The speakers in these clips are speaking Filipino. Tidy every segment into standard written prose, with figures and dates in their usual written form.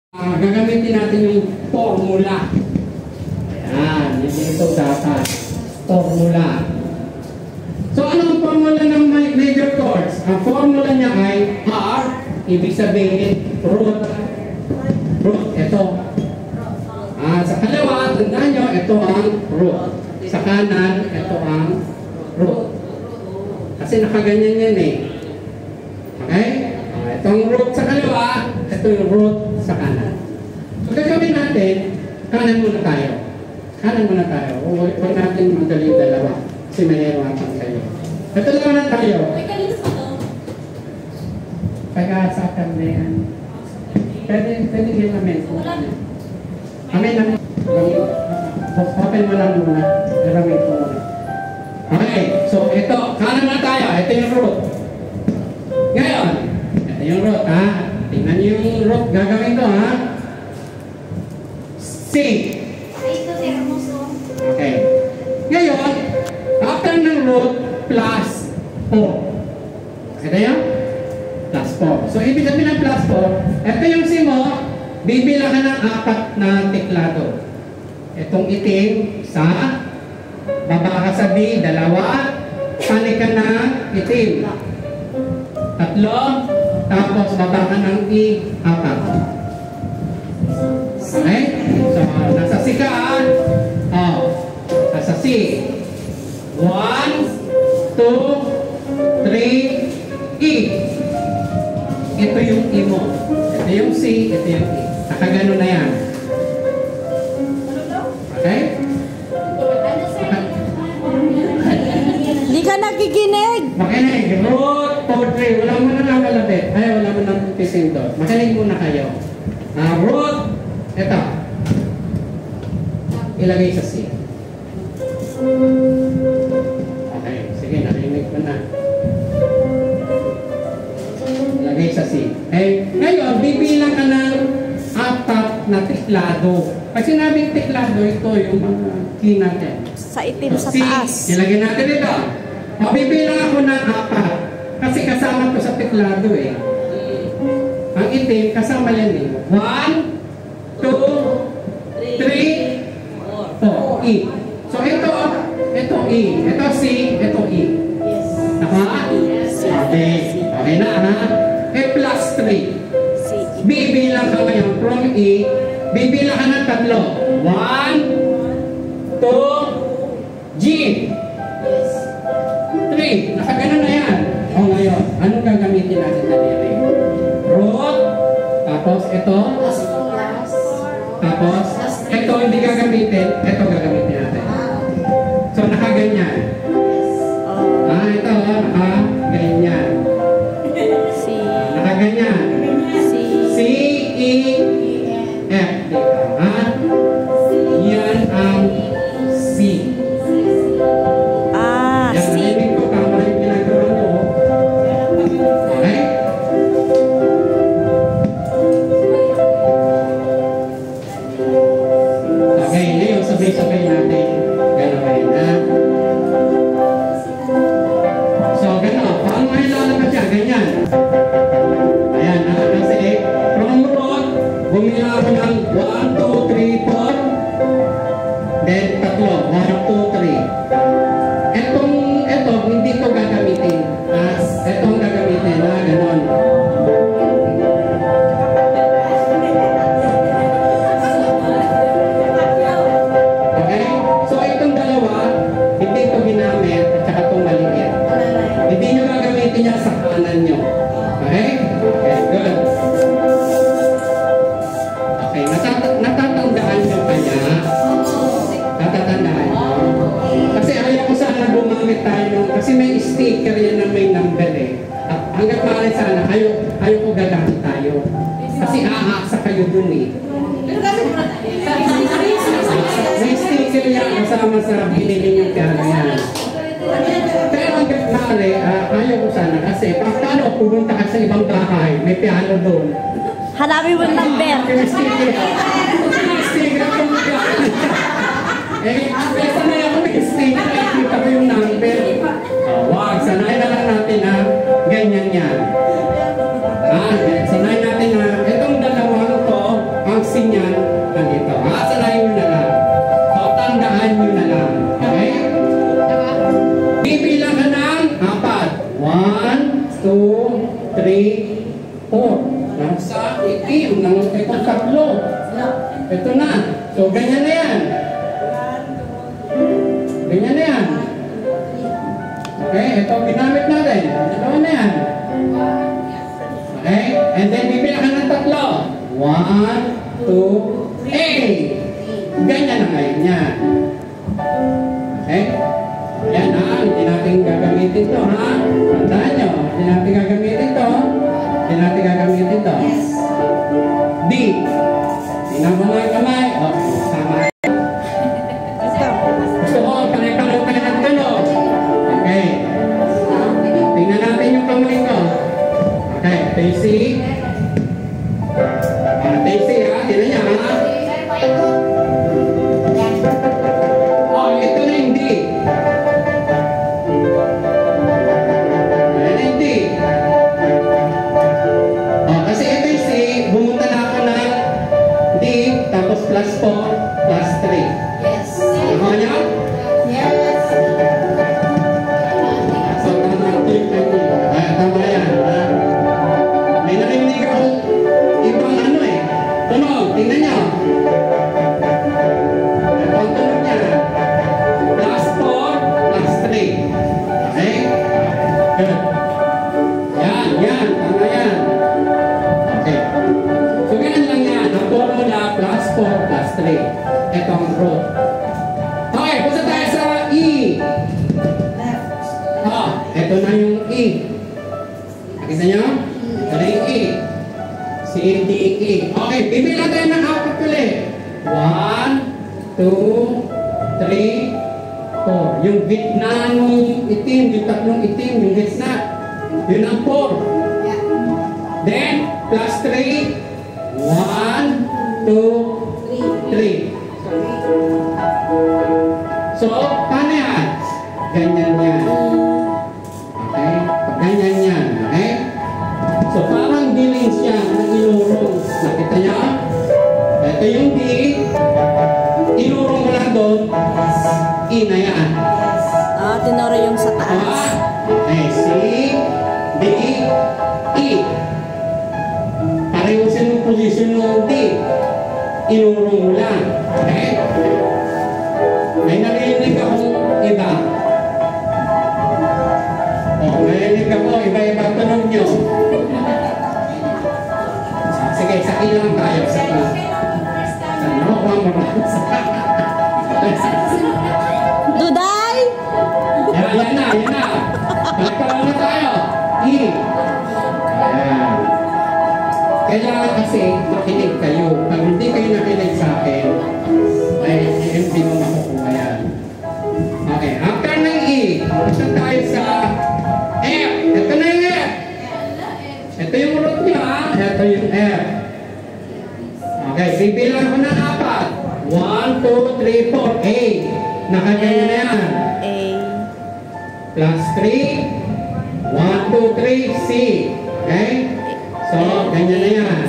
Gagamitin natin yung formula. Ayan, ito data. Formula. So, ano ang formula ng major chords? Ang formula niya ay R, ibig sabihin, root. Root, ito. Sa kaliwa, tandaan nyo, ito ang root. Sa kanan, ito ang root. Kasi nakaganyan yan eh. Okay? Itong root sa kaliwa, ito yung root sa kanan. So, gagawin natin, kanan muna tayo. Kanan muna tayo. Huwag natin magaling dalawa. Kasi mahirapan kayo. Ito lang na tayo. Kaya sa akin na yan. Pwede yun namin. Amin namin. Open mo lang muna. Garamit mo muna. Okay. So, ito. Kanan na tayo. Ito yung root. Ngayon, ito yung root, ha? Tingnan niyo yung root. Gagawin ko, ha? C. Okay. Ngayon, after ng root, plus 4. Ito yun? Plus 4. So, ibig sabihin ng plus 4, ito yung C mo, bibilang ka ng 4 na teklado. Itong itim, sa baba ka sa B, 2, panik ka ng itim. 3, tapos baba ka ng E, 4. Okay? So, nasa C ka, nasa C. 1, 2, 3, E. Ito yung E mo. Ito yung C, ito yung E. Nakagano na yan. Okay? Hindi ka nakikinig. Makinig. Root, poetry. Wala mo na lang malapit. Ay, wala mo nang pising doon. Makinig muna kayo. Root, ito. Ilagay sa C. Okay. Sige, narinig ko na. Ilagay sa C. Okay. Ngayon, bibilang ka ng 4 na teklado. Pag sinabing teklado, ito yung mga key natin. Sa itim sa C, taas. ilagay natin ito. Mabibilang ako ng 4. Kasi kasama to sa teklado eh. Ang itim, kasama yan eh. 1, 2, 3, 4. E. So ito E. Ito C, ito E. Naka? Okay. Okay na ha? E plus 3. Bibilang ka ngayon from E. Bibilang ka ng 3. 1, 2, G. 3. Nakagano na yan. O ngayon, anong gagamitin natin na dito? Root. Tapos ito. Tapos ito hindi gagamitin. Ito gagamitin natin. So nakaganyan. Ito nakaganyan. Nakaganyan. C, E, F. Yan ang C. Yan, narinig ko tama yung ginagawa nyo. Okay? Okay, ngayon sabay-sabay natin gano'n na. So, gano'n. Paano nga ilalabas siya? Ganyan. Ayan, nasa E. From root, bumila ako ng 1, 2, 3, 4. Then, 3. 1, 2, 3. Ito, hindi ko gagamitin. Itong gagamitin na gano'n. Okay? So, itong dalawa, hindi ito ginamit at saka itong maliit. Hindi nyo gagamitin yan sa kanan nyo. Okay? Okay, good. Okay, natatandaan nyo kanya. Natatandaan nyo. Kasi ayaw ko sana gumamit tayo kasi may sticker yan na may number eh. Hanggat maaari sana, ayaw ko gagamit tayo. Kasi aaksa kayo dun eh. May sticker yan kasama sa binili yung piano yan. Pero hanggat maaari, ayaw ko sana kasi paano pumunta ka sa ibang bahay, may piano doon. Hanapin mo ng number. May sticker. May sticker yung piano. Sanay ako may sticker, nakikita ko yung number. Wag, sanay na lang natin na ganyan yan. Sanay natin na itong dalawang to, kasi niyan, ganito. Asalayin nyo na lang. O, tandaan nyo na lang. Okay? Bibilang ka ng 4. 1, 2, 3, 4. Nasa itim ng itong 3. Ito na. So, ganyan na yan. Ganyan na yan. Okay, ito ginamit natin. Dalawa na yan. Okay, and then bibilang ka ng 3. 1, 2, 3. Ganyan na ngayon yan. Okay? Yan ha, hindi natin gagamitin to ha. Tandaan nyo, hindi natin gagamitin to. Hindi natin gagamitin to. D. Tingnan mo na yung kamay. O, tama. Gusto ko, panay-panood tayo ng tulog. Okay. Tingnan natin yung kamay ko. Okay, Daisy. Daisy ha, tingnan niya ha. Oh, ito na yung D. Ayan yung D. Oh, kasi ito yung C, bumunta na ako ng D, tapos plus 4, plus 3. Yes. Ano niya? Yes. So, tama tama yan. May narinig ako ibang ano eh. Tunog, tingnan niyo. Ang tunog niya. Plus 4, plus 3. Okay? Good. Yan. Tama yan. Okay. So, ganun lang yan. Ang formula plus 4, plus 3. Ito ang root. Okay, punta tayo sa E. Ito na yung E. Nakita nyo? Ito na yung E. C, D, E. Okay, bibilang tayo ng 4 ulit. 1, 2, 3, 4. Yung gitna ng itim, yung 3 itim, yung gitna. Yun ang 4. Then, plus 3. 1, 2, 3. So, paano yan? Ganyan yan. Okay? Pag ganyan yan. Okay? So, parang diling siya ng inurong. Nakita niya? Ito yung D. Inurong ko lang doon. E na yan. Tinuro yung sa taas. Okay, C, D, E. Pareho yung position ng D. Inurong mo lang. Okay? May narinig akong iba. Narinig ako, iba-iba tunog nyo. Sige, sakin lang tayo. Sakin. Ano ko ang Duday! Yan na. Nagkaroon na tayo. E. Ayan. Kailangan kasi makinig kayo. Pag hindi kayo nakinig sa akin, ay hindi mo makukuha yan. Okay, after ng E, punta tayo sa F. Ito na yung F. Ito yung root niya, ha? Ito yung F. Okay, bibilang ko ng 4. 1, 2, 3, 4. A. Nakaganyan na yan. A. Plus 3. 1, 2, 3, C. Okay? So, ganyan na yan.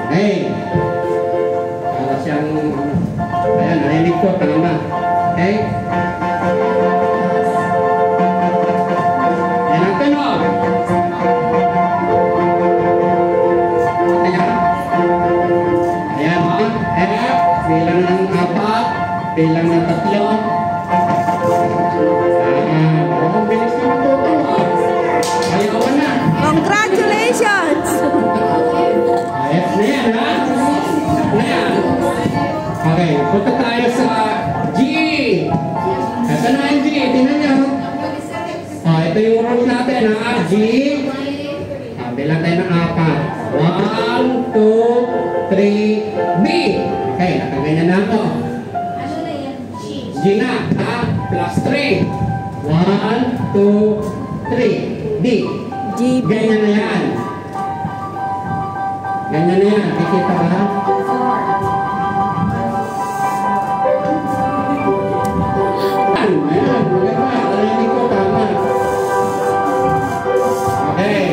Okay. Para siyang, ayan, narinig ko, tama. Okay? Yan ang tunog. Ayan, ha? F, bilang ng 4, bilang ng 3. Ang bilis na matutong, ha? Ayawan na. Congratulations! F na yan, ha? F na yan. Okay, punta tayo sa G. Ito na yung G. Tingnan nyo. Ito yung root natin, ha? G. Bilang tayo ng 4. 1, 2, 3, B. Okay, nakaganyan na ako. Ano na yan? G na, ha? Plus 3. 1, 2, 3. D. G. Ganyan na yan. Ganyan na yan. Kikita ba? Ayan, maganda. Narinig ko, tama. Okay.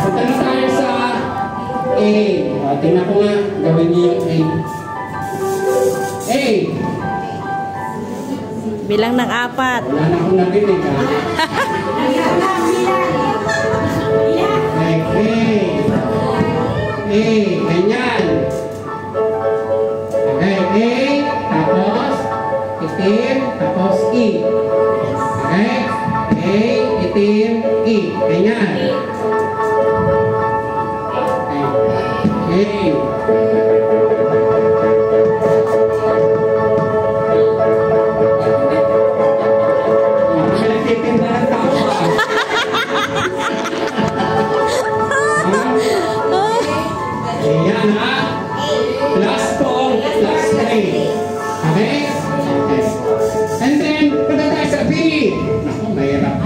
Punta na tayo sa A. tingnan ko nga, gawin niyo yung A. A! Bilang ng 4. Wala na akong narinig, ha? Okay, A. A, ganyan. Okay, A, tapos itim, tapos E. Okay? A, itim, E. Ganyan. Okay. Nagtitinda ng tao, ha? Ayan, ha? Plus 4, plus 3. Okay? Okay. And then, punta tayo sa B. Naku, mahirap.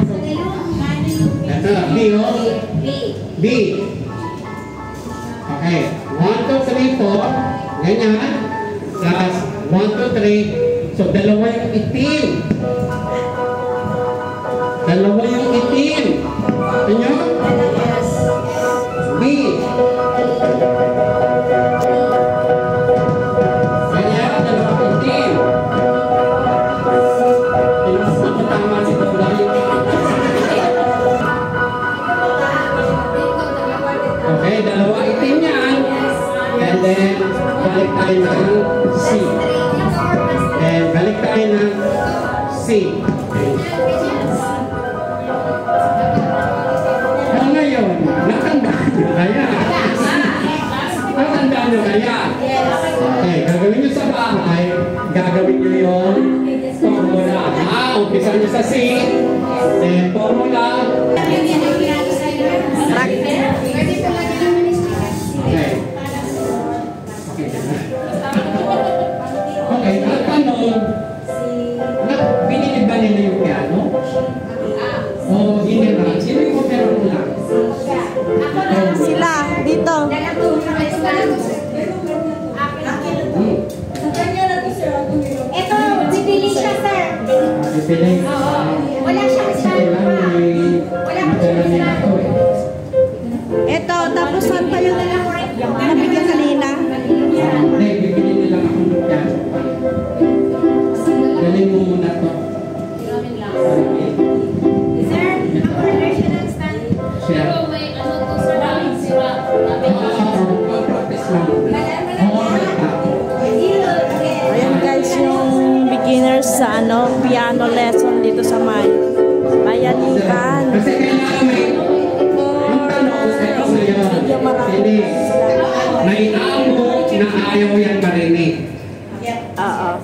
Ito, B, oh. B. Okay. 1, 2, 3, 4. Ganyan. Plus 1, 2, 3. So, dalawa yung itim. Dalawa yung itim. Ito nyo? B. Ganyan, dalawa itim. Ako tama si Tuday. Okay, dalawa itim yan. And then, balik tayo ng C. And balik tayo ng C. Ngayon, natandaan nyo kaya? Natandaan nyo kaya? Okay, gagawin nyo sa bahay, gagawin nyo yung formula. Umpisa nyo sa C, then formula. Okay. Okay, at tanong, binili ba nila yung piano? O hindi ba? Sino yung opera mo lang? Sila, dito. Ito, bibili siya, sir. Bibili. Wala siyang stand pa. Wala pa siyang stand pa. Ito, tapos saan pa yung nabigyan kanina? Hindi, bibili nila ako ng piano. Galing mo muna to. Sir, ang order siya ng stand. Share. Practice lang. Ayan guys, yung beginners sa piano lesson dito sa Bayanihan. Kasi kailangan may ang tanong sa ito ngayon. Hindi. May amo na ayaw yan marinig. Oo.